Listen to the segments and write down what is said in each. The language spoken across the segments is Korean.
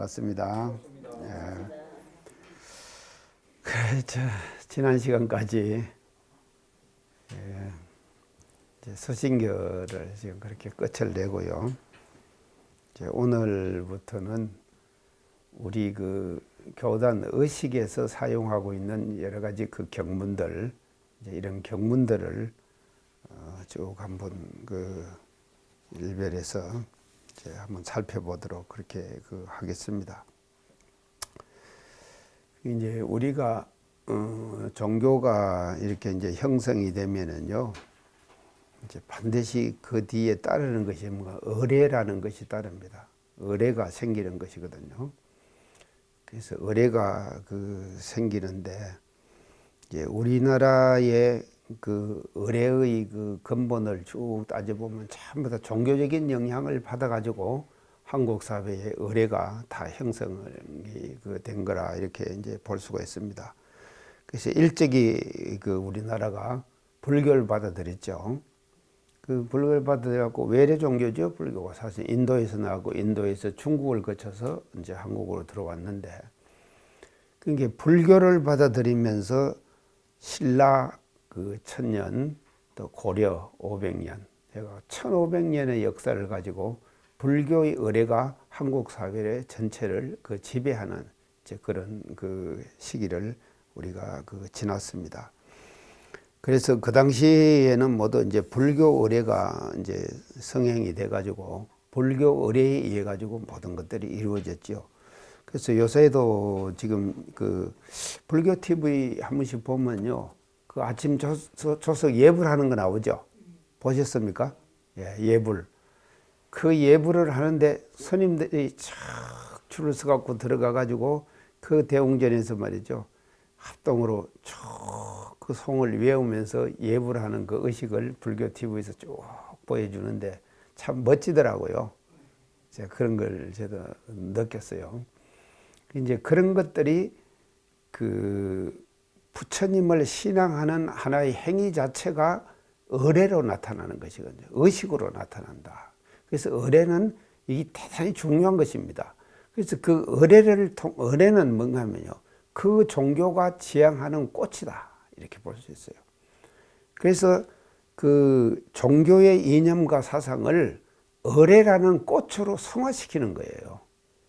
반갑습니다. 예. 지난 시간까지 이제 서신교를 지금 그렇게 끝을 내고요. 이제 오늘부터는 우리 그 교단 의식에서 사용하고 있는 여러 가지 그 경문들, 이제 이런 경문들을 쭉 한번 그 일별에서 이제 한번 살펴보도록 그렇게 하겠습니다. 이제 우리가 종교가 이렇게 이제 형성이 되면은요, 이제 반드시 그 뒤에 따르는 것이 뭔가 의례라는 것이 따릅니다. 의례가 생기는 것이거든요. 그래서 의례가 생기는데, 이제 우리나라의 그 의례의 그 근본을 쭉 따져보면 전부 다 종교적인 영향을 받아가지고 한국 사회의 의례가 다 형성이 된 거라 이렇게 이제 볼 수가 있습니다. 그래서 일찍이 우리나라가 불교를 받아들였죠. 그 불교를 받아들여갖고 외래 종교죠. 불교가 사실 인도에서 나고 인도에서 중국을 거쳐서 이제 한국으로 들어왔는데, 그게 불교를 받아들이면서 신라 1000년, 또 고려 500년, 제가 1500년의 역사를 가지고 불교의 의례가 한국 사회 전체를 지배하는 이제 그런 시기를 우리가 지났습니다. 그래서 그 당시에는 모두 이제 불교 의례가 이제 성행이 돼 가지고 불교 의례에 의해 가지고 모든 것들이 이루어졌죠. 그래서 요새도 지금 불교 TV 한 번씩 보면요, 아침 조석 예불 하는 거 나오죠. 보셨습니까? 예, 예불. 그 예불을 하는데 스님들이 쫙 줄을 서갖고 들어가가지고 그 대웅전에서 말이죠, 합동으로 쭉 그 송을 외우면서 예불하는 그 의식을 불교 TV에서 쭉 보여주는데 참 멋지더라고요. 제가 그런 걸 저도 느꼈어요. 이제 그런 것들이 부처님을 신앙하는 하나의 행위 자체가 의례로 나타나는 것이거든요. 의식으로 나타난다. 그래서 의례는 이게 대단히 중요한 것입니다. 그래서 그 의례는 뭔가 하면요, 그 종교가 지향하는 꽃이다, 이렇게 볼 수 있어요. 그래서 그 종교의 이념과 사상을 의례라는 꽃으로 성화시키는 거예요.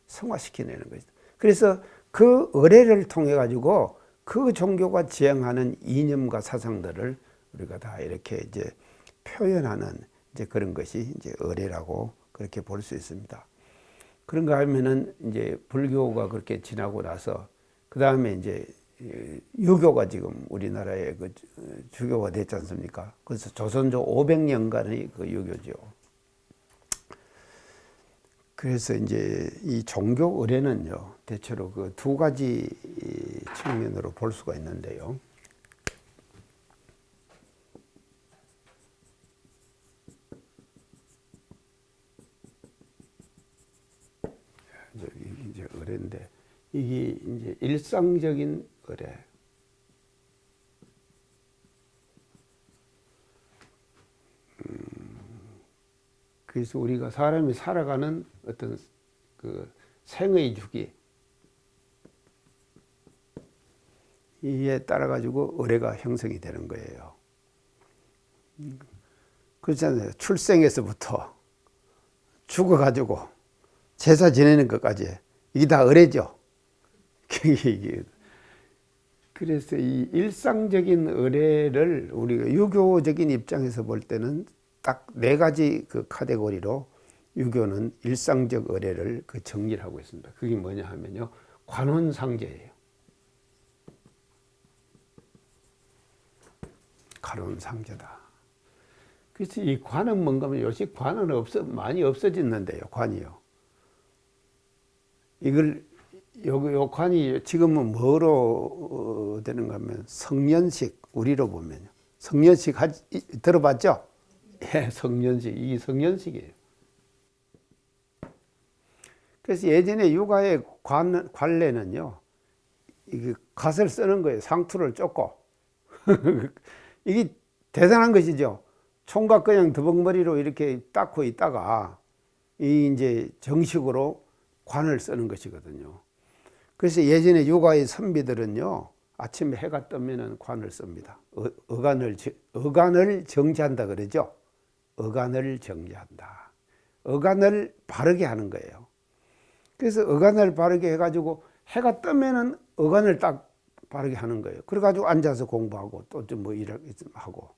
성화시키는 것이다. 그래서 그 의례를 통해 가지고 그 종교가 지향하는 이념과 사상들을 우리가 다 이렇게 이제 표현하는 이제 그런 것이 이제 의례라고 그렇게 볼 수 있습니다. 그런가 하면은 이제 불교가 그렇게 지나고 나서 그 다음에 이제 유교가 지금 우리나라의 주교가 됐지 않습니까? 그래서 조선조 500년간의 유교죠. 그래서 이제 이 종교 의례는요, 대체로 두 가지 측면으로 볼 수가 있는데요. 이게 이제 의례인데, 이게 이제 일상적인 의례. 그래서 우리가 사람이 살아가는 어떤 생의 주기, 이에 따라 가지고 의례가 형성이 되는 거예요. 그렇잖아요. 출생에서부터 죽어가지고 제사 지내는 것까지 이게 다 의례죠. 그래서 이 일상적인 의례를 우리가 유교적인 입장에서 볼 때는 딱 4가지 카테고리로 유교는 일상적 의례를 정리를 하고 있습니다. 그게 뭐냐 하면요, 관혼상제예요. 관혼상제다. 그래서 이 관은 뭔가 하면 요새 관은 많이 없어졌는데요, 관이요. 요 관이 지금은 뭐로 되는가 하면 성년식, 우리로 보면요. 성년식 들어봤죠? 예, 성년식. 이게 성년식이에요. 그래서 예전에 육아의 관례는요, 이게 갓을 쓰는 거예요. 상투를 쫓고. 이게 대단한 것이죠. 총각 그냥 더벅머리로 이렇게 닦고 있다가, 이 이제 정식으로 관을 쓰는 것이거든요. 그래서 예전에 유가의 선비들은요, 아침에 해가 뜨면은 관을 씁니다. 어간을 정지한다 그러죠. 어간을 정지한다. 어간을 바르게 하는 거예요. 그래서 어간을 바르게 해가지고 해가 뜨면은 어간을 딱 바르게 하는 거예요. 그래가지고 앉아서 공부하고 또 좀 뭐 일을 하고.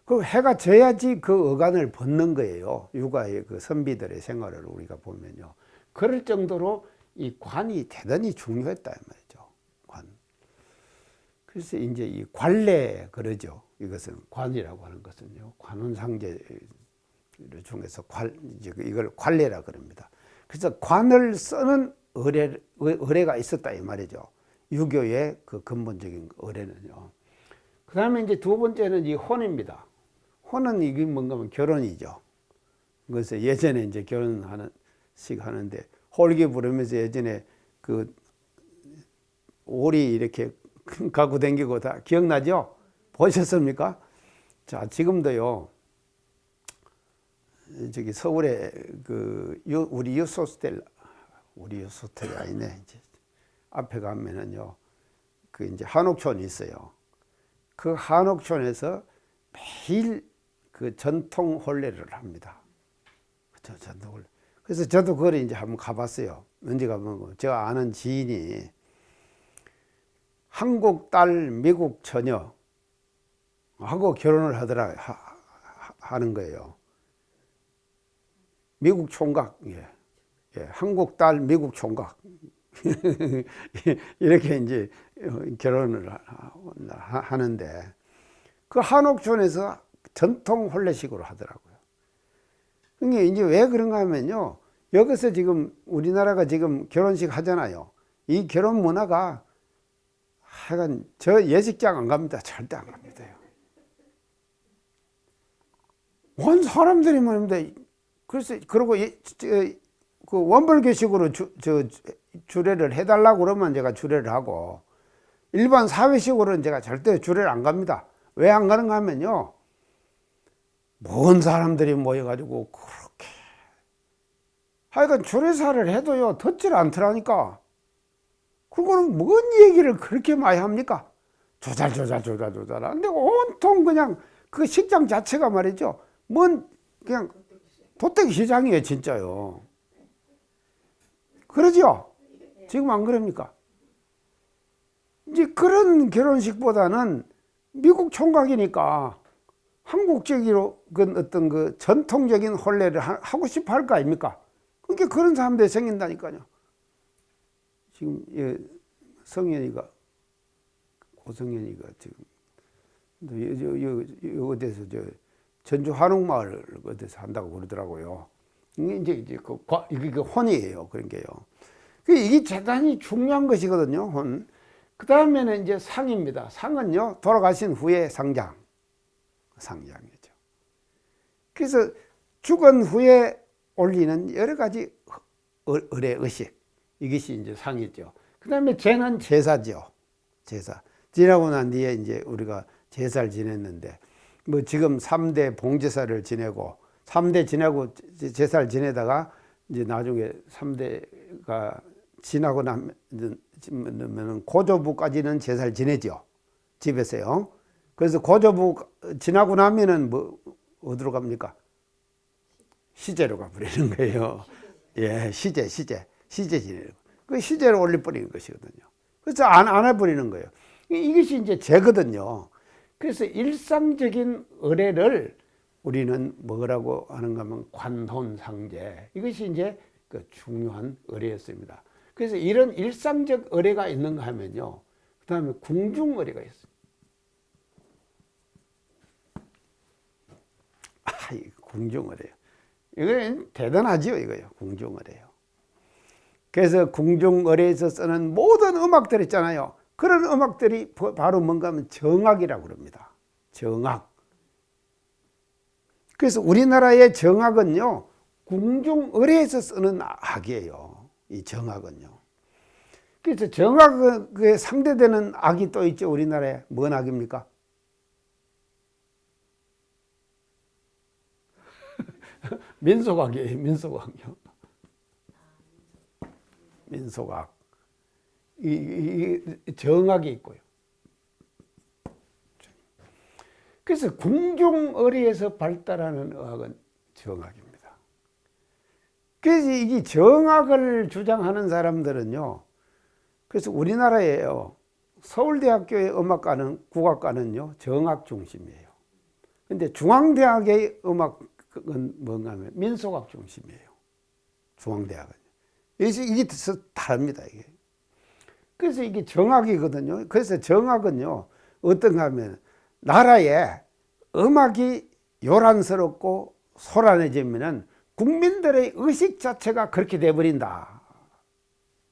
그 해가 져야지 그 어간을 벗는 거예요. 육아의 그 선비들의 생활을 우리가 보면요. 그럴 정도로 이 관이 대단히 중요했다 이 말이죠. 관. 그래서 이제 이 관례 그러죠. 이것은 관이라고 하는 것은요. 관운상제 중에서 이걸 관례라 그럽니다. 그래서 관을 쓰는 의례가 있었다 이 말이죠. 유교의 그 근본적인 의례는요. 그 다음에 이제 두 번째는 이 혼입니다. 혼은 이게 뭔가 하면 결혼이죠. 그래서 예전에 이제 하는데 홀기 부르면서 예전에 그 오리 이렇게 갖고 다니고 다 기억나죠? 보셨습니까? 자, 지금도요. 저기 서울에 우리 유소스텔 아니네. 이제 앞에 가면은요. 그 이제 한옥촌이 있어요. 그 한옥촌에서 매일 그 전통 혼례를 합니다. 그렇죠, 전통 혼례. 그래서 저도 그걸 이제 한번 가봤어요. 언제 가면 제가 아는 지인이 한국 딸 미국 처녀 하고 결혼을 하는 거예요. 미국 총각, 예. 한국 딸 미국 총각 이렇게 이제 결혼을 하는데 그 한옥촌에서 전통 혼례식으로 하더라고요. 그러니까 이제 왜 그런가 하면요. 여기서 지금 우리나라가 지금 결혼식 하잖아요. 이 결혼 문화가 하여간 저 예식장 안 갑니다. 절대 안 갑니다. 온 사람들이 말입니다. 그래서 그리고 그 원불교식으로 주례를 해달라고 그러면 제가 주례를 하고 일반 사회식으로는 제가 절대 주례를 안 갑니다. 왜 안 가는가 하면요. 먼 사람들이 모여가지고 그렇게 하여간 주례사를 해도요 듣질 않더라니까. 그거는 뭔 얘기를 그렇게 많이 합니까? 조잘 하는데 온통 그냥 그 식장 자체가 말이죠. 그냥 도떼기 시장이에요 진짜요. 그러죠? 지금 안 그럽니까? 이제 그런 결혼식보다는 미국 총각이니까 한국적으로 어떤 그 전통적인 혼례를 하고 싶어 할 거 아닙니까? 그러니까 그런 사람들이 생긴다니까요. 지금 고성현이가 지금 어디서 전주 한옥마을 어디서 한다고 그러더라고요. 이게 이게 혼이에요. 그런 게요. 이게 대단히 중요한 것이거든요. 혼. 그 다음에는 이제 상입니다. 상은요 돌아가신 후에 상장이죠. 그래서 죽은 후에 올리는 여러 가지 의례 의식 이것이 이제 상이죠. 그 다음에 제는 제사죠. 제사. 지나고 난 뒤에 이제 우리가 제사를 지냈는데 뭐 지금 3대 봉제사를 지내고 3대 지내고 제사를 지내다가 이제 나중에 3대가 지나고 나면 고조부까지는 제사를 지내죠. 집에서요. 그래서 고조부 지나고 나면은 뭐 어디로 갑니까? 시제로 가버리는 거예요. 예, 시제 지내는 거. 그 시제로 올려버리는 것이거든요. 그래서 안 해버리는 거예요. 이것이 이제 죄거든요. 그래서 일상적인 의례를 우리는 뭐라고 하는가 하면 관혼상제. 이것이 이제 그 중요한 의례였습니다. 그래서 이런 일상적 의례가 있는가 하면요. 그 다음에 궁중 의례가 있어요. 궁중 의례요. 이건 대단하지요, 이거요. 궁중 의례요. 그래서 궁중 의례에서 쓰는 모든 음악들 있잖아요. 그런 음악들이 바로 뭔가 하면 정악이라고 그럽니다. 정악. 그래서 우리나라의 정악은요, 궁중 의례에서 쓰는 악이에요. 이 정악은요. 그래서 정악에 상대되는 악이 또 있죠. 우리나라에. 뭔 악입니까? 민속악이에요. 민속악이요. 민속학. 정학이 있고요. 그래서 궁중어뢰에서 발달하는 의학은 정학입니다. 그래서 이 정학을 주장하는 사람들은요, 그래서 우리나라에요, 서울대학교의 음악과는, 국악과는요, 정학 중심이에요. 근데 중앙대학의 음악은 뭔가 하면 민속학 중심이에요. 중앙대학은. 이게 다릅니다, 이게. 그래서 이게 정학이거든요. 그래서 정학은요, 어떤가 하면, 나라에 음악이 요란스럽고 소란해지면은 국민들의 의식 자체가 그렇게 돼버린다.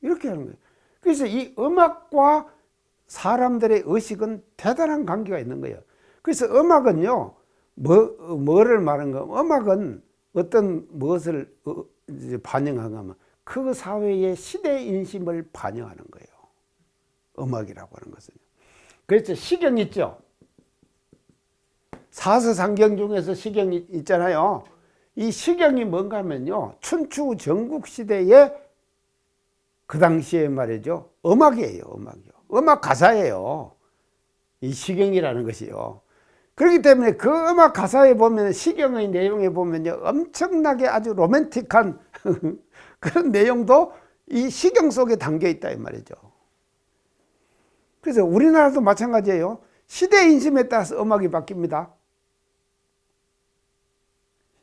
이렇게 하는 거예요. 그래서 이 음악과 사람들의 의식은 대단한 관계가 있는 거예요. 그래서 음악은요, 뭐를 말하는 거? 음악은 어떤 무엇을 반영하면 그 사회의 시대 인심을 반영하는 거예요. 음악이라고 하는 것은요. 그래서 시경 있죠. 사서상경 중에서 시경이 있잖아요. 이 시경이 뭔가 하면요, 춘추 전국시대에 그 당시에 말이죠, 음악이에요. 음악이요. 음악 가사예요. 이 시경이라는 것이요. 그렇기 때문에 그 음악 가사에 보면, 시경의 내용에 보면요, 엄청나게 아주 로맨틱한 그런 내용도 이 시경 속에 담겨 있다 이 말이죠. 그래서 우리나라도 마찬가지예요. 시대 인심에 따라서 음악이 바뀝니다.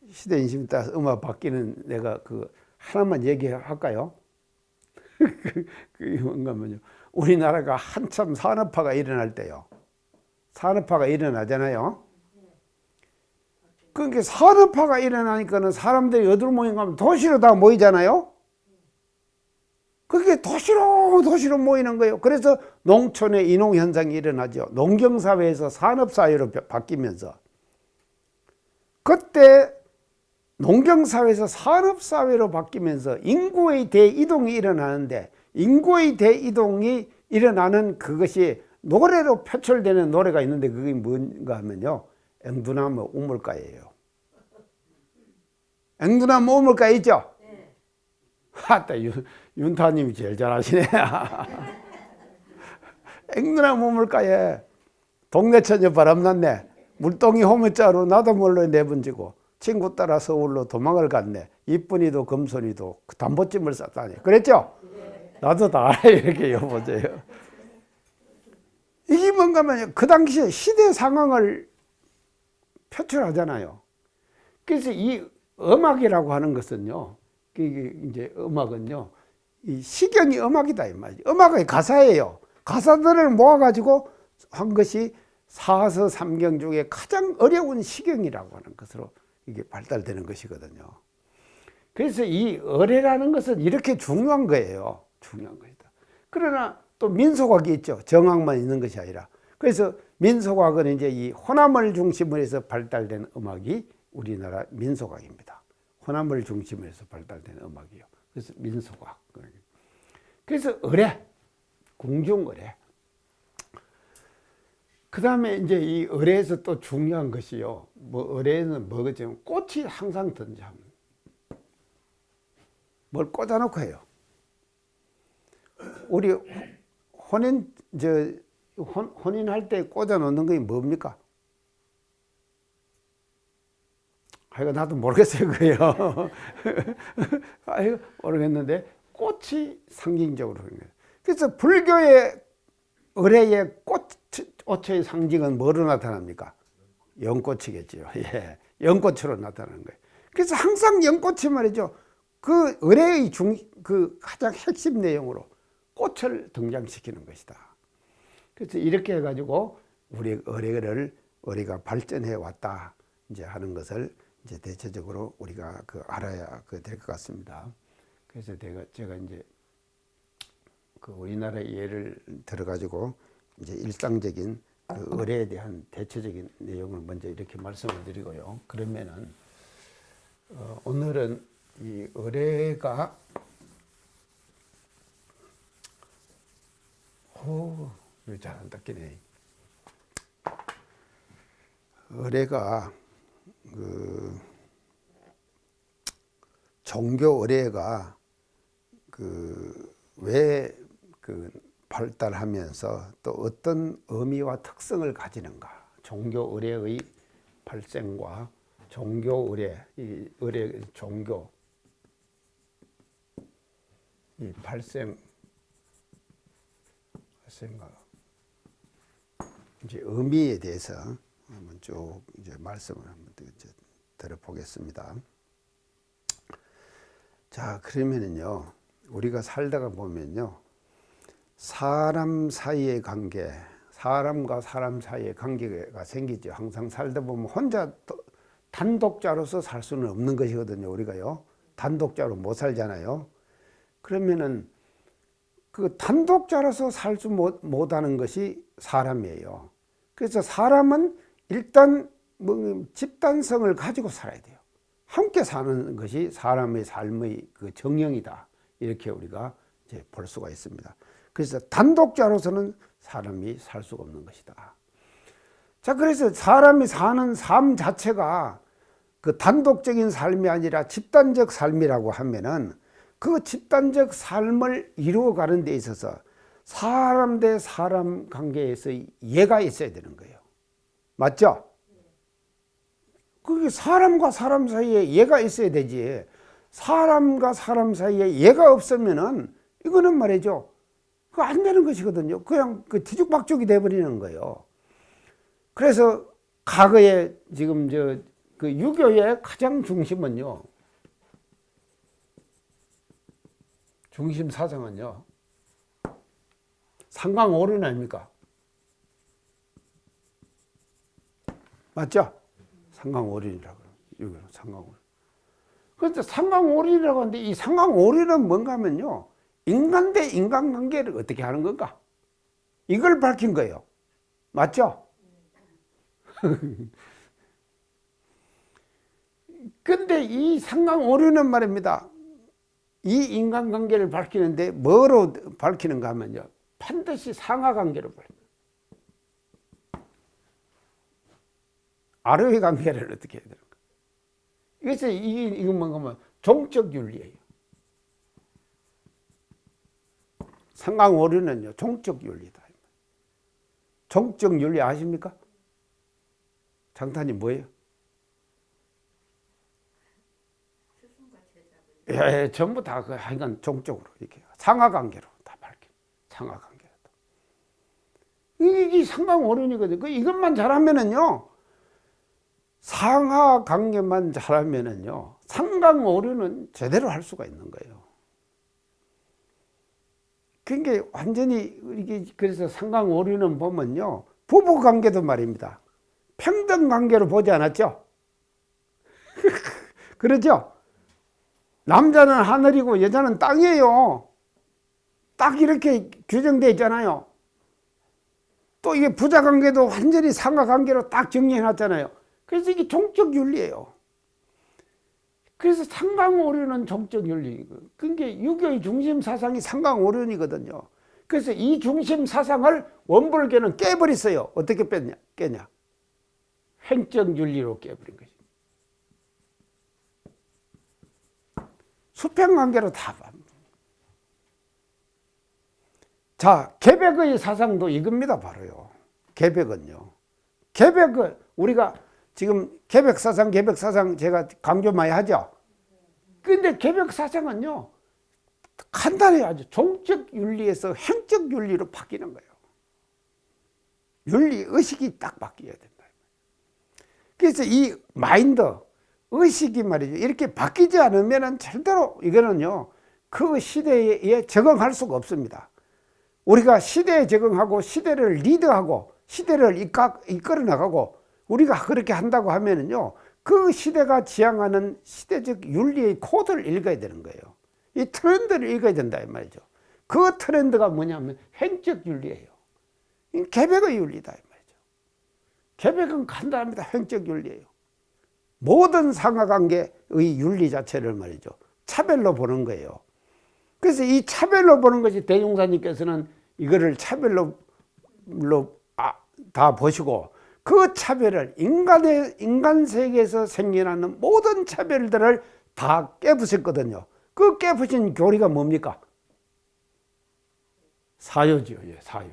시대 인심에 따라서 음악 바뀌는, 내가 그 하나만 얘기할까요? 그게 뭔가 하면요, 우리나라가 한참 산업화가 일어날 때요. 산업화가 일어나잖아요. 그러니까 산업화가 일어나니까는 사람들이 어디로 모이는가 하면 도시로 다 모이잖아요. 그게 도시로 모이는 거예요. 그래서 농촌의 인농 현상이 일어나죠. 농경사회에서 산업사회로 바뀌면서, 그때 농경사회에서 산업사회로 바뀌면서 인구의 대이동이 일어나는데, 인구의 대이동이 일어나는 그것이 노래로 표출되는 노래가 있는데, 그게 뭔가 하면요, 앵두나무 우물가예요. 앵두나무 우물가 있죠? 네. 하다, 윤타님이 제일 잘하시네. 앵두나무 우물가에 동네 처녀 바람났네. 물동이 호미자루 나도 몰래 내번지고 친구 따라 서울로 도망을 갔네. 이쁜이도 금손이도 담보찜을 쌌다니. 그랬죠? 나도 다 알아요. 이렇게 여보세요. 이게 뭔가 하면 그 당시에 시대 상황을 표출하잖아요. 그래서 이 음악이라고 하는 것은요, 이게 이제 음악은요, 이 시경이 음악이다 이 말이죠. 음악의 가사예요. 가사들을 모아가지고 한 것이 사서삼경 중에 가장 어려운 시경이라고 하는 것으로 이게 발달되는 것이거든요. 그래서 이 어뢰라는 것은 이렇게 중요한 거예요. 중요한 것이다. 그러나 또 민속학이 있죠. 정학만 있는 것이 아니라. 그래서 민속학은 이제 이 호남을 중심으로 해서 발달된 음악이 우리나라 민속학입니다. 호남을 중심으로 해서 발달된 음악이요. 그래서 민속학. 그래서 어뢰, 궁중어뢰. 그 다음에 이제 이 어뢰에서 또 중요한 것이요. 뭐 어뢰에는 뭐겠죠? 꽃이 항상 등장. 뭘 꽂아놓고 해요. 우리 혼인할 때 꽂아놓는 게 뭡니까? 하여간 나도 모르겠어요, 그게요. 아이고, 모르겠는데, 꽃이 상징적으로 그런 거예요. 그래서 불교의 의뢰의 꽃의 상징은 뭐로 나타납니까? 연꽃이겠죠. 예. 연꽃으로 나타나는 거예요. 그래서 항상 연꽃이 말이죠. 그 의뢰의 그 가장 핵심 내용으로 꽃을 등장시키는 것이다. 그래서 이렇게 해가지고 우리 의뢰가 발전해 왔다. 이제 하는 것을 이제 대체적으로 우리가 알아야 될 것 같습니다. 그래서 제가 이제 그 우리나라의 예를 들어가지고 이제 일상적인 그 의뢰에 대한 대체적인 내용을 먼저 이렇게 말씀을 드리고요. 그러면은 오늘은 이 의뢰가 이거 잘 안 닦이네. 의뢰가 그 종교 의뢰가 그 왜 그 발달하면서 또 어떤 의미와 특성을 가지는가? 종교 의례의 발생과 종교 의례, 이 의례 종교 이 발생과 이제 의미에 대해서 한번 쭉 이제 말씀을 한번 이제 들어보겠습니다. 자, 그러면은요, 우리가 살다가 보면요, 사람 사이의 관계, 사람과 사람 사이의 관계가 생기죠. 항상 살다 보면 혼자 단독자로서 살 수는 없는 것이거든요. 우리가요, 단독자로 못 살잖아요. 그러면은 그 단독자로서 살 수 못하는 것이 사람이에요. 그래서 사람은 일단 뭐 집단성을 가지고 살아야 돼요. 함께 사는 것이 사람의 삶의 그 정형이다. 이렇게 우리가 이제 볼 수가 있습니다. 그래서 단독자로서는 사람이 살 수가 없는 것이다. 자, 그래서 사람이 사는 삶 자체가 그 단독적인 삶이 아니라 집단적 삶이라고 하면은 그 집단적 삶을 이루어가는 데 있어서 사람 대 사람 관계에서 예가 있어야 되는 거예요. 맞죠? 그게 사람과 사람 사이에 예가 있어야 되지. 사람과 사람 사이에 예가 없으면은 이거는 말이죠, 그거 안 되는 것이거든요. 그냥 그 뒤죽박죽이 돼버리는 거예요. 그래서 과거에 지금 그 유교의 가장 중심은요, 중심 사상은요, 상강오륜 아닙니까? 맞죠? 상강오륜이라고 그래요. 상강오륜. 그런데 상강오륜이라고 하는데 이 상강오륜은 뭔가 하면요, 인간 대 인간 관계를 어떻게 하는 건가? 이걸 밝힌 거예요. 맞죠? 근데 이 상강오륜은 말입니다, 이 인간관계를 밝히는데 뭐로 밝히는가 하면요, 반드시 상하관계로 밝혀요. 아르의 관계를 어떻게 해야 되는가? 그래서 이건 뭔가 하면 종적 윤리예요. 상강오륜은요, 종적 윤리다. 종적 윤리 아십니까? 장단이 뭐예요? 예, 전부 다 그 하여간 종적으로 이렇게 상하관계로 다 밝혀. 상하관계로. 이게 상강오륜이거든요. 이것만 잘하면은요, 상하관계만 잘하면은요, 상강오륜은 제대로 할 수가 있는 거예요. 그러니까 완전히 이게, 그래서 상강오륜은 보면요, 부부관계도 말입니다, 평등관계로 보지 않았죠? 그렇죠? 남자는 하늘이고 여자는 땅이에요. 딱 이렇게 규정되어 있잖아요. 또 이게 부자관계도 완전히 상하관계로 딱 정리해 놨잖아요. 그래서 이게 종적 윤리예요. 그래서 상강오륜은 종적 윤리이고, 그게 유교의 중심 사상이 상강오륜이거든요. 그래서 이 중심 사상을 원불교는 깨버렸어요. 어떻게 깨냐? 횡적 윤리로 깨버린 거죠. 수평관계로 다. 자, 개벽의 사상도 이겁니다. 바로요. 개벽은요, 개벽을 우리가 지금 개벽사상 제가 강조 많이 하죠. 근데 개벽사상은요, 간단해요. 아주 종적 윤리에서 횡적 윤리로 바뀌는 거예요. 윤리 의식이 딱 바뀌어야 된다. 그래서 이 마인드, 의식이 말이죠, 이렇게 바뀌지 않으면 절대로 이거는요, 그 시대에 적응할 수가 없습니다. 우리가 시대에 적응하고 시대를 리드하고 시대를 이끌어 나가고 우리가 그렇게 한다고 하면은요, 그 시대가 지향하는 시대적 윤리의 코드를 읽어야 되는 거예요. 이 트렌드를 읽어야 된다 이 말이죠. 그 트렌드가 뭐냐면 횡적 윤리예요. 개벽의 윤리다 이 말이죠. 개벽은 간단합니다. 횡적 윤리예요. 모든 상하관계의 윤리 자체를 말이죠, 차별로 보는 거예요. 그래서 이 차별로 보는 것이 대종사님께서는 이거를 차별로 다 보시고, 그 차별을 인간 세계에서 생겨나는 모든 차별들을 다 깨부셨거든요. 그 깨부신 교리가 뭡니까? 사유지요. 예, 사유.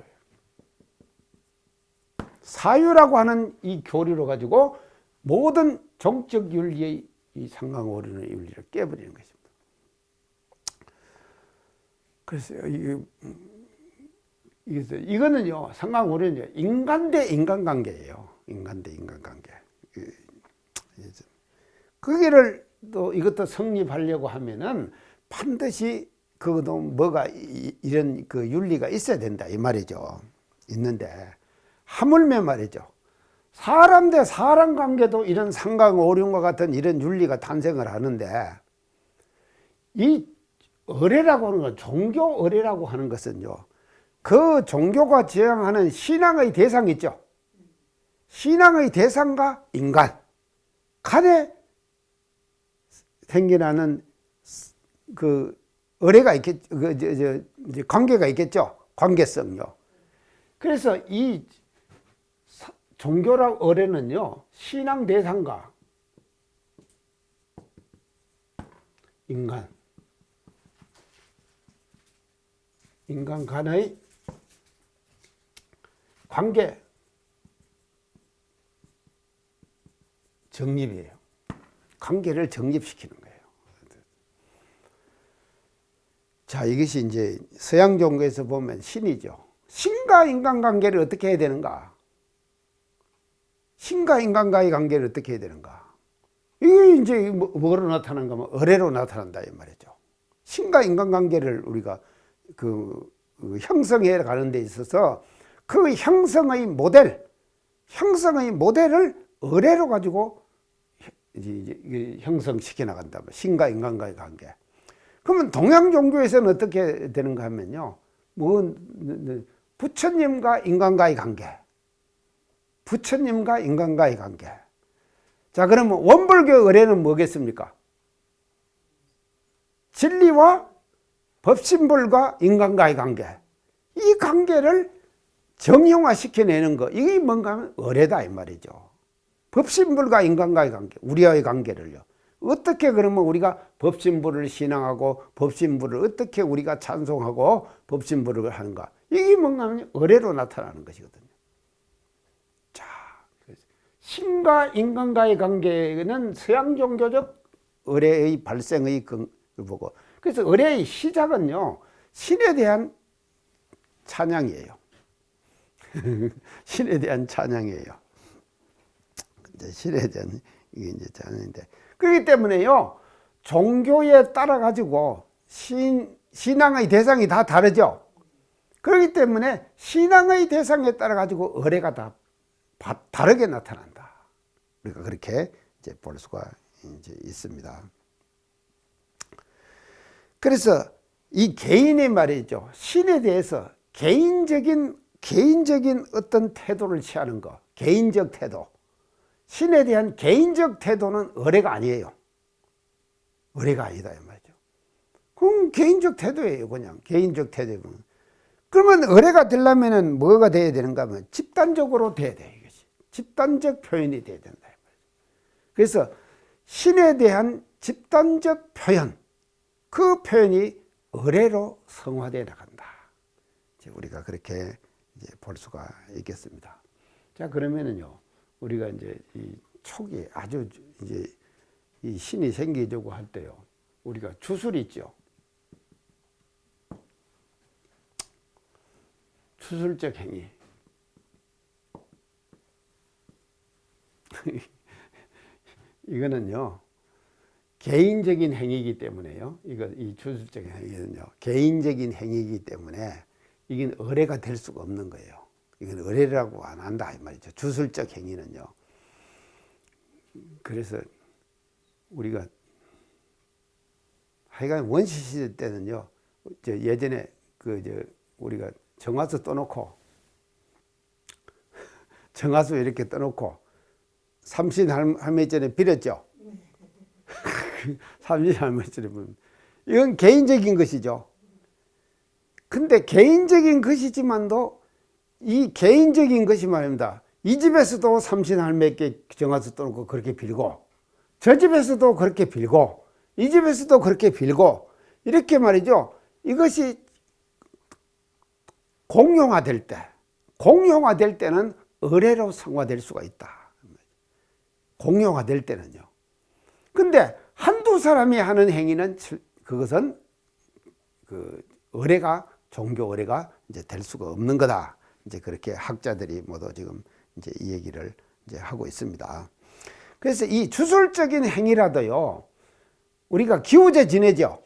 사유라고 하는 이 교리로 가지고 모든 정적 윤리의 이 상강오륜의 윤리를 깨버리는 것입니다. 그래서 이거는요, 상강오륜이 인간 대 인간관계예요. 인간 대 인간관계. 거기를 또 이것도 성립하려고 하면은 반드시 그것도 뭐가 이런 그 윤리가 있어야 된다 이 말이죠. 있는데 하물며 말이죠. 사람 대 사람 관계도 이런 상강오륜과 같은 이런 윤리가 탄생을 하는데 이 의례라고 하는 건 종교 의례라고 하는 것은요. 그 종교가 지향하는 신앙의 대상 있죠. 신앙의 대상과 인간 간에 생겨나는 그 의례가 있겠, 관계가 있겠죠. 관계성요. 그래서 이 종교랑 의례는요, 신앙 대상과 인간 간의 관계 정립이에요. 관계를 정립시키는 거예요. 자, 이것이 이제 서양 종교에서 보면 신이죠. 신과 인간 관계를 어떻게 해야 되는가? 신과 인간과의 관계를 어떻게 해야 되는가? 이게 이제 뭐로 나타난가 하면 의례로 나타난다 이 말이죠. 신과 인간 관계를 우리가 그 형성해 가는 데 있어서 그 형성의 모델을 의례로 가지고 형성시켜 나간다. 신과 인간과의 관계. 그러면 동양 종교에서는 어떻게 되는가 하면요. 부처님과 인간과의 관계. 부처님과 인간과의 관계. 자, 그러면 원불교 의례는 뭐겠습니까? 진리와 법신불과 인간과의 관계. 이 관계를 정형화시켜내는 거. 이게 뭔가 하면 의례다 이 말이죠. 법신불과 인간과의 관계. 우리와의 관계를요. 어떻게 그러면 우리가 법신불을 신앙하고 법신불을 어떻게 우리가 찬송하고 법신불을 하는가. 이게 뭔가 하면 의례로 나타나는 것이거든요. 자, 신과 인간과의 관계는 서양 종교적 의례의 발생의 보고. 그래서 의례의 시작은요, 신에 대한 찬양이에요. 신에 대한 찬양이에요. 이제 신에 대한 이게 이제 찬양인데. 그렇기 때문에요, 종교에 따라 가지고 신앙의 대상이 다 다르죠. 그렇기 때문에 신앙의 대상에 따라 가지고 의례가 다 다르게 나타난다. 우리가 그렇게 이제 볼 수가 이제 있습니다. 그래서 이 개인의 말이죠. 신에 대해서 개인적인 어떤 태도를 취하는 거. 개인적 태도. 신에 대한 개인적 태도는 의례가 아니에요. 의례가 아니다 이 말이죠. 그럼 개인적 태도예요. 그냥 개인적 태도면. 그러면 의례가 되려면 뭐가 돼야 되는가 하면 집단적으로 돼야 돼. 이것이. 집단적 표현이 돼야 된다. 그래서 신에 대한 집단적 표현, 그 표현이 의례로 성화되어 나간다. 이제 우리가 그렇게 이제 볼 수가 있겠습니다. 자, 그러면은요, 우리가 이제 이 초기에 아주 이제 이 신이 생기려고 할 때요, 우리가 주술이 있죠. 주술적 행위. 이거는요, 개인적인 행위이기 때문에요. 이 주술적 행위는요, 개인적인 행위이기 때문에 이건 의례가 될 수가 없는 거예요. 이건 의례라고 안 한다 이 말이죠. 주술적 행위는요. 그래서 우리가 하여간 원시 시대 때는요, 예전에 우리가 정화수 떠놓고 정화수 이렇게 떠놓고 삼신 할머니 전에 빌었죠. 삼신 할머니 전에 빌면 이건 개인적인 것이죠. 근데 개인적인 것이지만도 이 개인적인 것이 말입니다. 이 집에서도 삼신 할매께 정화수 떠놓고 그렇게 빌고, 저 집에서도 그렇게 빌고, 이 집에서도 그렇게 빌고, 이렇게 말이죠. 이것이 공용화될 때, 공용화될 때는 의례로 성화될 수가 있다. 공용화될 때는요. 근데 한두 사람이 하는 행위는 그것은 그 의례가, 종교 의례가 이제 될 수가 없는 거다. 이제 그렇게 학자들이 모두 지금 이제 이 얘기를 이제 하고 있습니다. 그래서 이 주술적인 행위라도요, 우리가 기우제 지내죠.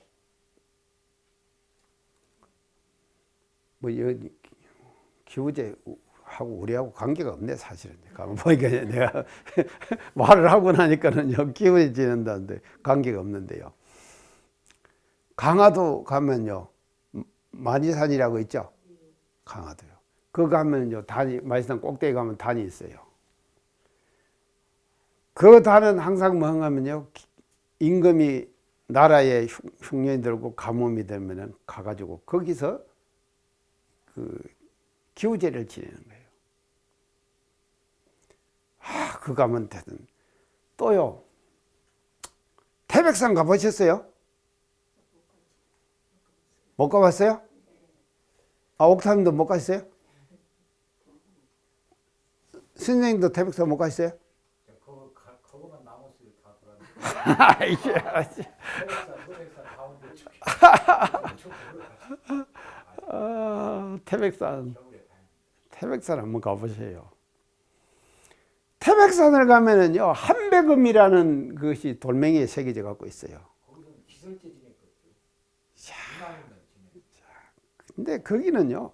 뭐 기우제 하고 우리하고 관계가 없네 사실은. 가만 보니까 내가 말을 하고 나니까는요, 기우제 지낸다는데 관계가 없는데요. 강화도 가면요, 만이산이라고 있죠. 강화도요. 그거 가면요, 단이, 만이산 꼭대기 가면 단이 있어요. 그 단은 항상 뭐 하면요, 임금이 나라에 흉년이 들고 가뭄이 되면은 가가지고 거기서 그 기우제를 지내는 거예요. 그 가면 되든. 또요, 태백산 가보셨어요? 못 가봤어요? 옥탑님도 못 갔어요? 선생님도 태백산 못 갔어요? 그거만 남았어요. 다 돌았네. 태백산 한번 가보세요. 태백산을 가면은요, 한백음이라는 것이 돌멩이에 새겨져 갖고 있어요. 거기서 기설제 지냈거든요. 근데 거기는요,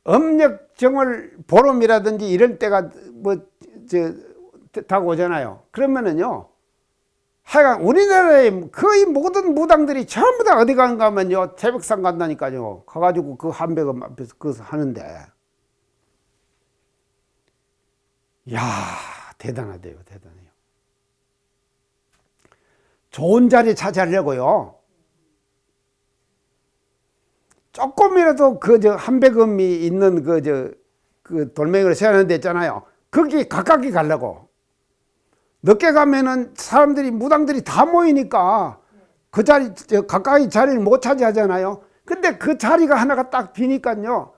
음력정월 보름이라든지 이럴 때가 다 오잖아요. 그러면은요, 하여간 우리나라의 거의 모든 무당들이 전부 다 어디 간가 하면요, 태백산 간다니까요. 가가지고 그 한백음 앞에서 그것을 하는데, 이야, 대단하대요, 대단해요. 좋은 자리 차지하려고요, 조금이라도 한백음이 있는 그 돌멩이를 세우는 데 있잖아요. 거기 가깝게 가려고. 늦게 가면은 사람들이, 무당들이 다 모이니까 그 자리, 가까이 자리를 못 차지하잖아요. 근데 그 자리가 하나가 딱 비니까요,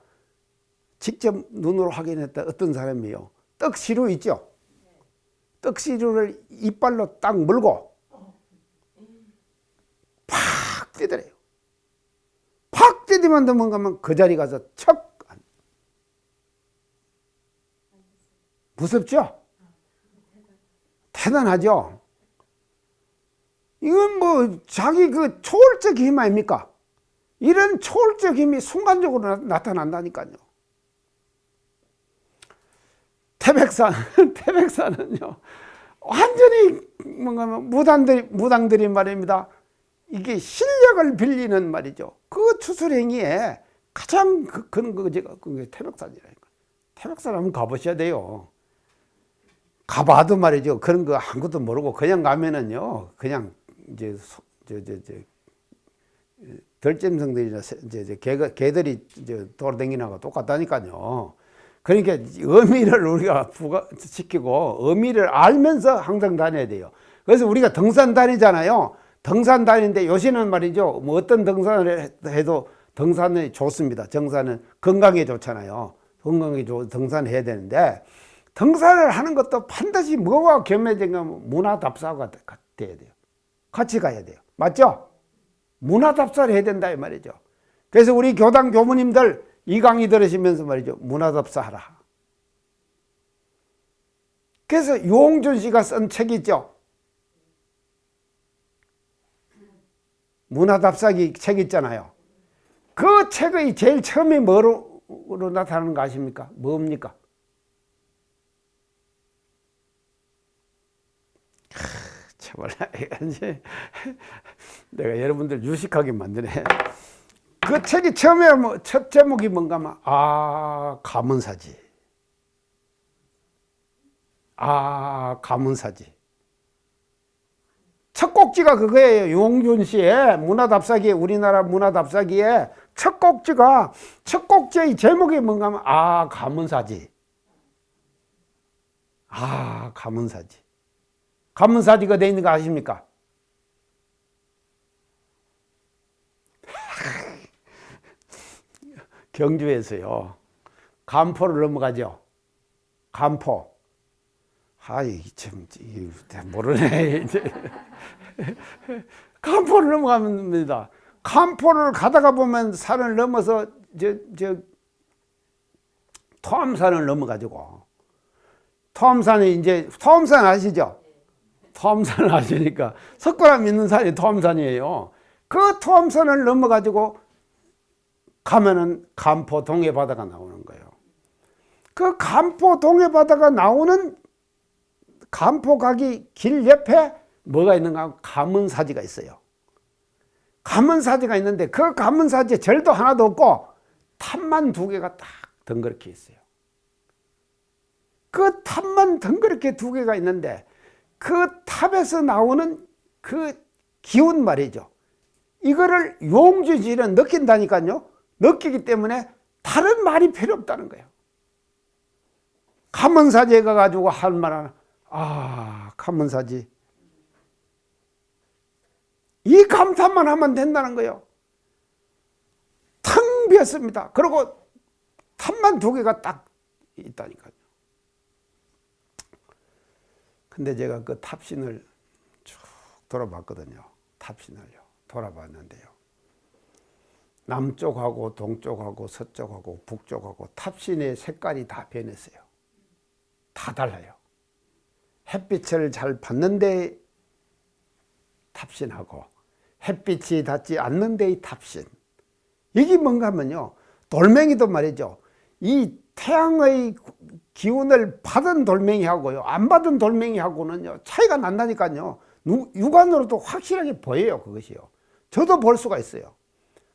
직접 눈으로 확인했다. 어떤 사람이요, 떡시루 있죠? 떡시루를 이빨로 딱 물고 팍 떼더래요. 팍 떼디만 도망가면 그 자리 가서 척. 무섭죠? 대단하죠? 이건 뭐 자기 그 초월적 힘 아닙니까? 이런 초월적 힘이 순간적으로 나타난다니까요. 태백산은요, 완전히 뭔가 무당들이 말입니다. 이게 실력을 빌리는 말이죠. 그 추술행위에 가장 큰 거지가 그게 태백산이라니까. 태백산 한번 가보셔야 돼요. 가봐도 말이죠, 그런 거 아무것도 모르고 그냥 가면은요, 그냥 이제 덜짐승들이나 개들이 돌아다니는 거 똑같다니까요. 그러니까 의미를 우리가 부각시키고 의미를 알면서 항상 다녀야 돼요. 그래서 우리가 등산 다니잖아요. 등산 다니는데 요새는 말이죠, 뭐 어떤 등산을 해도 등산이 좋습니다. 등산은 건강에 좋잖아요. 건강에 등산해야 되는데, 등산을 하는 것도 반드시 뭐와 겸해진가면 문화답사가 돼야 돼요. 같이 가야 돼요. 맞죠? 문화답사를 해야 된다 이 말이죠. 그래서 우리 교당 교무님들 이 강의 들으시면서 말이죠, 문화답사 하라. 그래서 유홍준 씨가 쓴 책이 있죠. 문화답사기 책 있잖아요. 그 책의 제일 처음에 뭐로 나타나는 거 아십니까? 뭡니까? 정말 내가 여러분들 유식하게 만드네. 그 책이 처음에 첫 제목이 뭔가 하면 가문사지. 가문사지. 첫 곡지가 그거예요. 유홍준 씨의 문화답사기, 우리나라 문화답사기의 첫 곡지의 제목이 뭔가 하면 가문사지. 가문사지. 가문사지가 되어 있는 거 아십니까? 경주에서요. 간포를 넘어가죠. 간포. 아이 참 모르네. 간포를 넘어갑니다. 간포를 가다가 보면 산을 넘어서 토암산을 넘어가지고 토암산이 이제 토암산 아시죠? 토암산을 아시니까 석굴암 있는 산이 토암산이에요. 그 토암산을 넘어가지고 가면은 간포 동해바다가 나오는 거예요. 그 간포 동해바다가 나오는 간포 가기 길 옆에 뭐가 있는가 하면 가문사지가 있어요. 가문사지가 있는데 그 가문사지에 절도 하나도 없고 탑만 2개가 딱 덩그렇게 있어요. 그 탑만 덩그렇게 2개가 있는데 그 탑에서 나오는 그 기운 말이죠. 이거를 용주지는 느낀다니까요. 느끼기 때문에 다른 말이 필요 없다는 거예요. 가문사지에 가가지고 할 말 하나. 가문사지. 이 감탄만 하면 된다는 거예요. 텅 비었습니다. 그리고 탑만 2개가 딱 있다니까요. 근데 제가 그 탑신을 쭉 돌아봤거든요. 탑신을요. 돌아봤는데요. 남쪽하고 동쪽하고 서쪽하고 북쪽하고 탑신의 색깔이 다 변했어요. 다 달라요. 햇빛을 잘 받는데 탑신하고 햇빛이 닿지 않는 데의 탑신. 이게 뭔가 하면요. 돌멩이도 말이죠. 이 태양의 기운을 받은 돌멩이하고요. 안 받은 돌멩이하고는요. 차이가 난다니까요. 육안으로도 확실하게 보여요. 그것이요. 저도 볼 수가 있어요.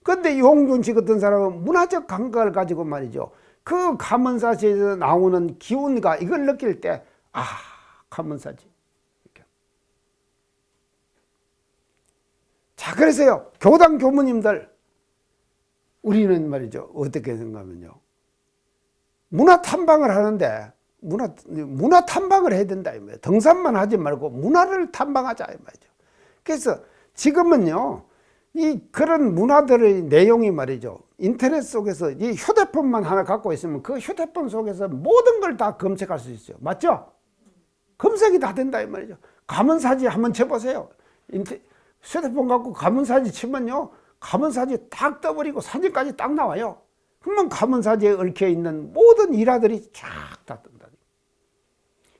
그런데 용준 씨 같은 사람은 문화적 감각을 가지고 말이죠. 그 가문사지에서 나오는 기운과 이걸 느낄 때 가문사지. 이렇게. 자, 그래서요. 교당 교무님들 우리는 말이죠. 어떻게 생각하면요. 문화 탐방을 하는데 문화 탐방을 해야 된다 이 말이에요. 등산만 하지 말고 문화를 탐방하자 이 말이죠. 그래서 지금은요. 이 그런 문화들의 내용이 말이죠. 인터넷 속에서 이 휴대폰만 하나 갖고 있으면 그 휴대폰 속에서 모든 걸 다 검색할 수 있어요. 맞죠? 검색이 다 된다 이 말이죠. 가문사지 한번 쳐보세요. 휴대폰 갖고 가문사지 치면요. 가문사지 딱 떠버리고 사진까지 딱 나와요. 그러면 가문사지에 얽혀 있는 모든 일화들이 쫙 다 뜬다.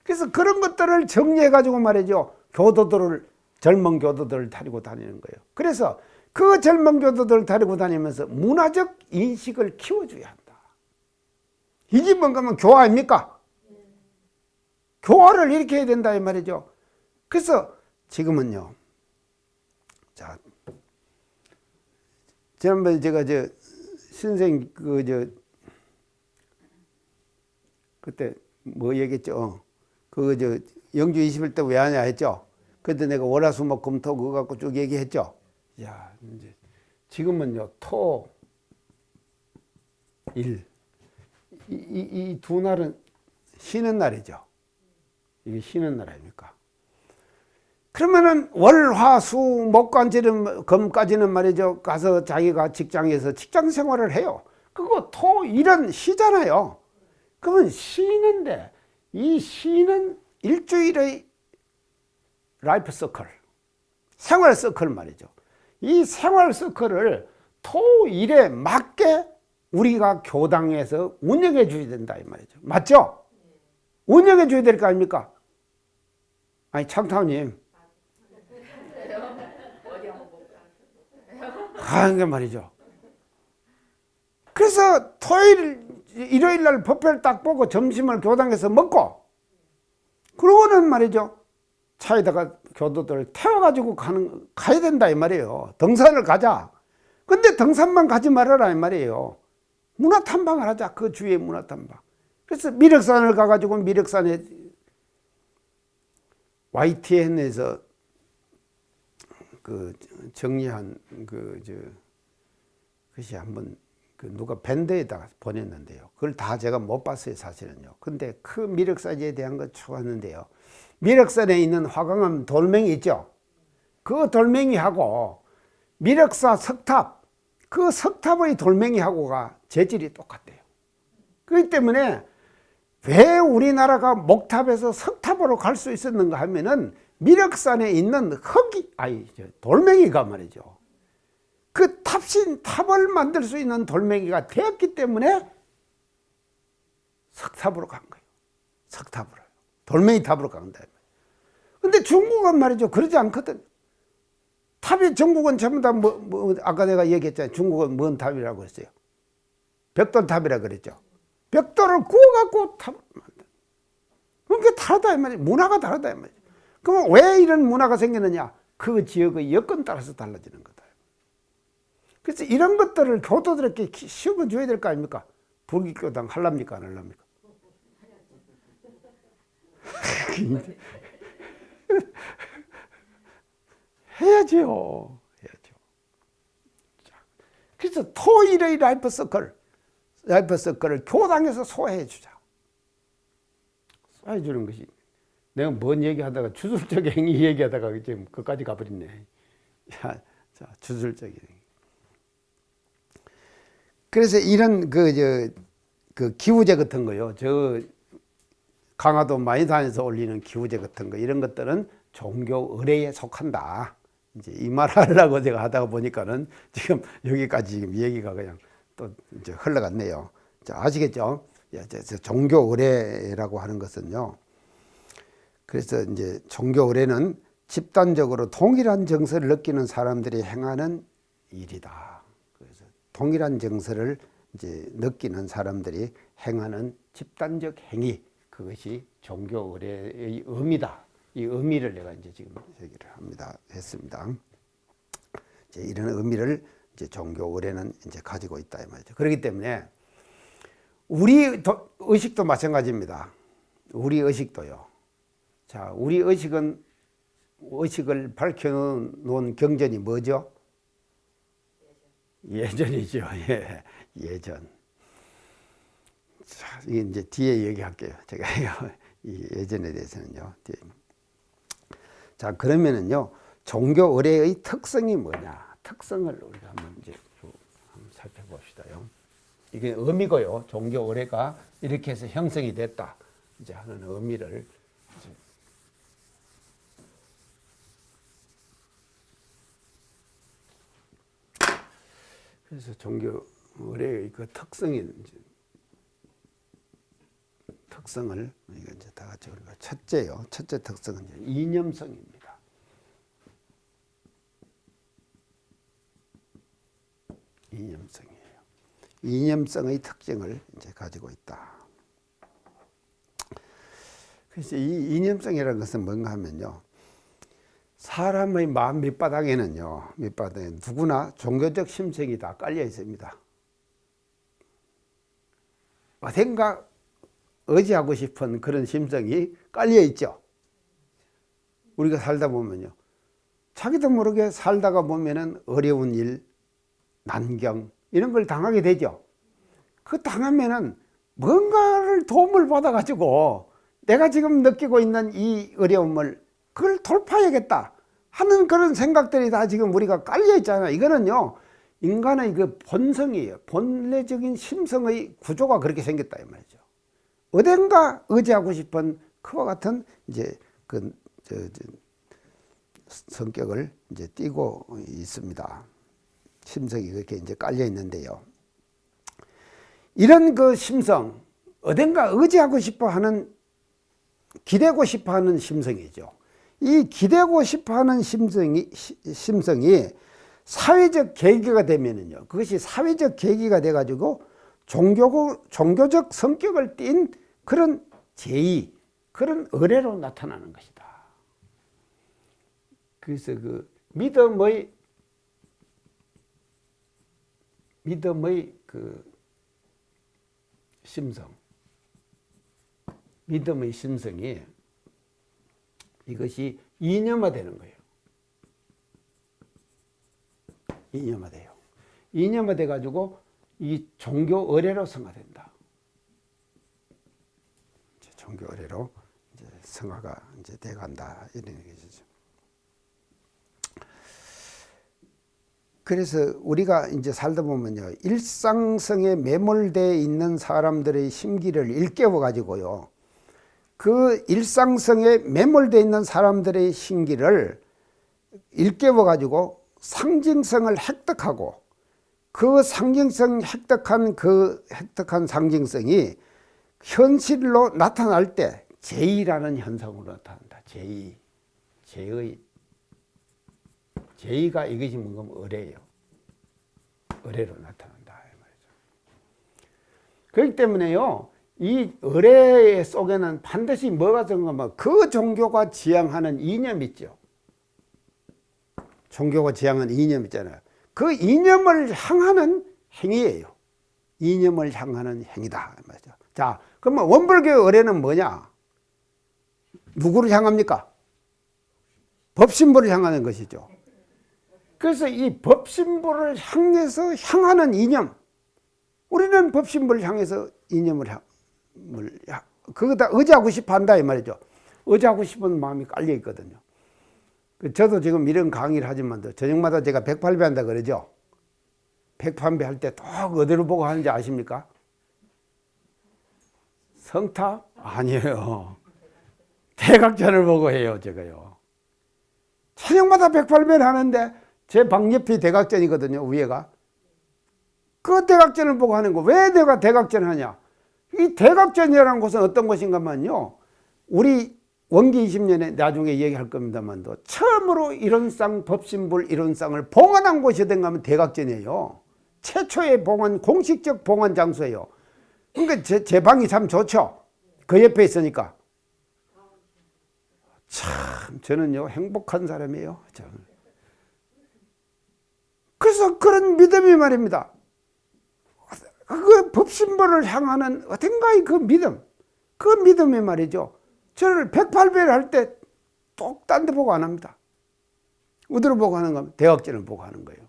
그래서 그런 것들을 정리해가지고 말이죠. 젊은 교도들을 데리고 다니는 거예요. 그래서 그 젊은 교도들을 데리고 다니면서 문화적 인식을 키워줘야 한다. 이게 뭔가 하면 교화 아닙니까? 교화를 이렇게 해야 된다 이 말이죠. 그래서 지금은요. 자, 지난번에 제가 선생 그때 뭐 얘기했죠. 영주 21대 왜 하냐 했죠. 그때 내가 월화수목금토 그거 갖고 쭉 얘기했죠. 야, 이제 지금은요 토, 일 이 2날은 쉬는 날이죠. 이게 쉬는 날 아닙니까? 그러면은 월화수 목까지는 금까지는 말이죠. 가서 자기가 직장에서 직장 생활을 해요. 그거 토, 일은 쉬잖아요. 그러면 쉬는데 이 쉬는 일주일의 라이프 서클, 생활 서클 말이죠. 이 생활 서클을 토, 일에 맞게 우리가 교당에서 운영해 줘야 된다 이 말이죠. 맞죠? 운영해 줘야 될 거 아닙니까? 아니 창타님. 하는 말이죠. 그래서 일요일 날 법회를 딱 보고 점심을 교당에서 먹고 그러고는 말이죠. 차에다가 교도들 태워가지고 가야 된다 이 말이에요. 등산을 가자. 근데 등산만 가지 말아라 이 말이에요. 문화 탐방을 하자. 그 주위에 문화 탐방. 그래서 미륵산을 가가지고 미륵산에 YTN에서 그 정리한 그것이 한번 누가 밴드에다가 보냈는데요. 그걸 다 제가 못 봤어요, 사실은요. 근데 그 미륵사지에 대한 걸 추구하는데요. 미륵산에 있는 화강암 돌멩이 있죠. 그 돌멩이하고 미륵사 석탑 그 석탑의 돌멩이하고가 재질이 똑같대요. 그렇기 때문에 왜 우리나라가 목탑에서 석탑으로 갈 수 있었는가 하면은 미륵산에 있는 돌멩이가 말이죠. 그 탑을 만들 수 있는 돌멩이가 되었기 때문에 석탑으로 간 거예요. 석탑으로. 돌멩이 탑으로 간다. 근데 중국은 말이죠. 그러지 않거든. 탑이 전국은 전부 다 아까 내가 얘기했잖아요. 중국은 뭔 탑이라고 했어요? 벽돌탑이라 그랬죠. 벽돌을 구워갖고 탑을 만든. 그게 다르다 이 말이에요. 문화가 다르다 이 말이에요. 그럼 왜 이런 문화가 생기느냐? 그 지역의 여건 따라서 달라지는 거다. 그래서 이런 것들을 교도들에게 씌워줘야 될 거 아닙니까? 불기교당 할랍니까? 안 할랍니까? 해야죠. 그래서 토일의 라이프 서클을 교당에서 소화해 주자. 소화해 주는 것이. 내가 뭔 얘기하다가 주술적 행위 얘기하다가 지금 그까지 가버렸네. 자, 주술적 행위. 그래서 이런 그 기우제 같은 거요. 저 강화도 많이 다녀서 올리는 기우제 같은 거 이런 것들은 종교 의례에 속한다. 이제 이 말 하려고 제가 하다가 보니까는 지금 여기까지 지금 얘기가 그냥 또 이제 흘러갔네요. 자, 아시겠죠? 종교 의례라고 하는 것은요. 그래서 이제 종교 의례는 집단적으로 동일한 정서를 느끼는 사람들이 행하는 일이다. 그래서 동일한 정서를 이제 느끼는 사람들이 행하는 집단적 행위, 그것이 종교 의례의 의미다. 이 의미를 내가 이제 지금 얘기를 했습니다. 이제 이런 의미를 이제 종교 의례는 이제 가지고 있다 이 말이죠. 그렇기 때문에 우리 의식도 마찬가지입니다. 우리 의식도요. 자, 우리 의식을 밝혀놓은 경전이 뭐죠? 예전이죠. 예, 예전. 자, 이게 이제 뒤에 얘기할게요. 제가 이 예전에 대해서는요. 뒤에. 자, 그러면은요, 종교 의례의 특성이 뭐냐? 특성을 우리가 한번 이제 한번 살펴봅시다요. 이게 의미고요. 종교 의례가 이렇게 해서 형성이 됐다. 이제 하는 의미를. 그래서 종교 의례의 그 특성을 이제 다 같이 우리가 첫째요. 첫째 특성은 이제 이념성입니다. 이념성이에요. 이념성의 특징을 이제 가지고 있다. 그래서 이 이념성이라는 것은 뭔가 하면요. 사람의 마음 밑바닥에는요. 밑바닥에 누구나 종교적 심성이 다 깔려 있습니다. 어딘가 의지하고 싶은 그런 심성이 깔려 있죠. 우리가 살다 보면요. 자기도 모르게 살다가 보면은 어려운 일, 난경 이런 걸 당하게 되죠. 그 당하면은 뭔가를 도움을 받아가지고 내가 지금 느끼고 있는 이 어려움을 그걸 돌파해야겠다 하는 그런 생각들이 다 지금 우리가 깔려 있잖아요. 이거는요. 인간의 그 본성이에요. 본래적인 심성의 구조가 그렇게 생겼다 이 말이죠. 어딘가 의지하고 싶은 그와 같은 이제 성격을 이제 띠고 있습니다. 심성이 그렇게 이제 깔려 있는데요. 이런 그 심성, 어딘가 의지하고 싶어 하는, 기대고 싶어 하는 심성이죠. 이 기대고 싶어 하는 심성이 사회적 계기가 되면은요. 그것이 사회적 계기가 돼가지고 종교적 성격을 띤 그런 제의, 그런 의례로 나타나는 것이다. 그래서 그 믿음의 그 심성, 믿음의 심성이 이것이 이념화되는 거예요. 이념화돼요. 이념화돼 가지고 이 종교 의례로 성화된다. 종교 의례로 이제 성화가 이제 돼간다 이런 얘기죠. 그래서 우리가 이제 살다 보면요, 일상성에 매몰되어 있는 사람들의 심기를 일깨워 가지고요, 그 일상성에 매몰되어 있는 사람들의 심기를 일깨워 가지고 상징성을 획득하고, 그 상징성 획득한 상징성이 현실로 나타날 때 제의라는 현상으로 나타난다. 제의가 이것이 뭔가 의례예요. 의례로 나타난다 이 말이죠. 그렇기 때문에요, 이 의례 속에는 반드시 뭐가 들어가면 그 종교가 지향하는 이념 있죠. 종교가 지향하는 이념 있잖아요. 그 이념을 향하는 행위예요. 이념을 향하는 행위다 이 말이죠. 자, 그러면 원불교의 의례는 뭐냐? 누구를 향합니까? 법신부를 향하는 것이죠. 그래서 이 법신부를 향해서 향하는 이념, 우리는 법신부를 향해서 이념을 그거다 의지하고 싶어 한다 이 말이죠. 의지하고 싶은 마음이 깔려 있거든요. 저도 지금 이런 강의를 하지만 저녁마다 제가 108배 한다 그러죠. 108배 할 때 또 어디로 보고 하는지 아십니까? 성탑? 아니에요. 대각전을 보고 해요, 제가요. 저녁마다 108배를 하는데 제 방 옆이 대각전이거든요, 위에가. 그 대각전을 보고 하는 거. 왜 내가 대각전을 하냐? 이 대각전이라는 곳은 어떤 곳인가만요, 우리 원기 20년에 나중에 얘기할 겁니다만도 처음으로 이론상 법신불 이론상을 봉헌한 곳이 어딘가 하면 대각전이에요. 최초의 봉헌, 공식적 봉헌 장소예요. 그러니까 제 방이 참 좋죠. 그 옆에 있으니까. 참 저는요 행복한 사람이에요. 저는. 그래서 그런 믿음이 말입니다. 그 법신부를 향하는 어딘가의 그 믿음, 그 믿음이 말이죠. 저를 108배를 할 때 똑 딴 데 보고 안 합니다. 어디로 보고 하는가 하면 대각전을 보고 하는 거예요.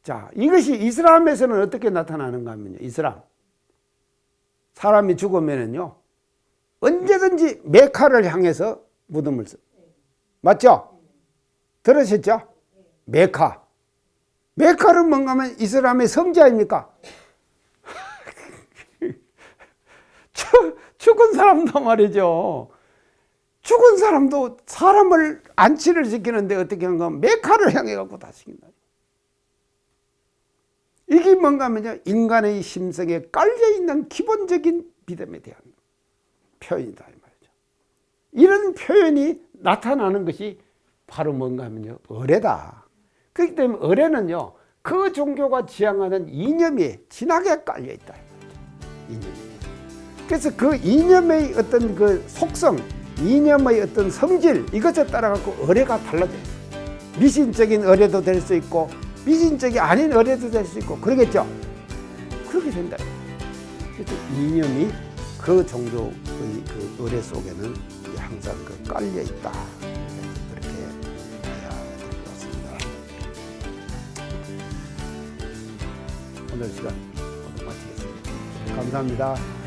자, 이것이 이슬람에서는 어떻게 나타나는가 하면요, 이슬람. 사람이 죽으면은요, 언제든지 메카를 향해서 무덤을 써. 맞죠? 들으셨죠? 메카. 메카는 뭔가 하면 이슬람의 성지 아닙니까? 죽은 사람도 말이죠. 죽은 사람도 사람을 안치를 시키는데 어떻게 하는가 하면 메카를 향해 갖고 다 시킨다. 이게 뭔가 하면요, 인간의 심성에 깔려있는 기본적인 믿음에 대한 표현이다 이 말이죠. 이런 표현이 나타나는 것이 바로 뭔가 하면요, 의례다. 그렇기 때문에 의례는요, 그 종교가 지향하는 이념이 진하게 깔려있다 이 말이죠. 이념이. 그래서 그 이념의 어떤 그 속성, 이념의 어떤 성질, 이것에 따라 갖고 의례가 달라져요. 미신적인 의례도 될 수 있고 미신적이 아닌 의례도 될 수 있고 그러겠죠. 그렇게 된다. 그래서 이념이 그 종교의 그 의례 속에는 항상 그 깔려 있다. 그렇게 봐야 될 것 같습니다. 오늘 시간 모두 마치겠습니다. 감사합니다.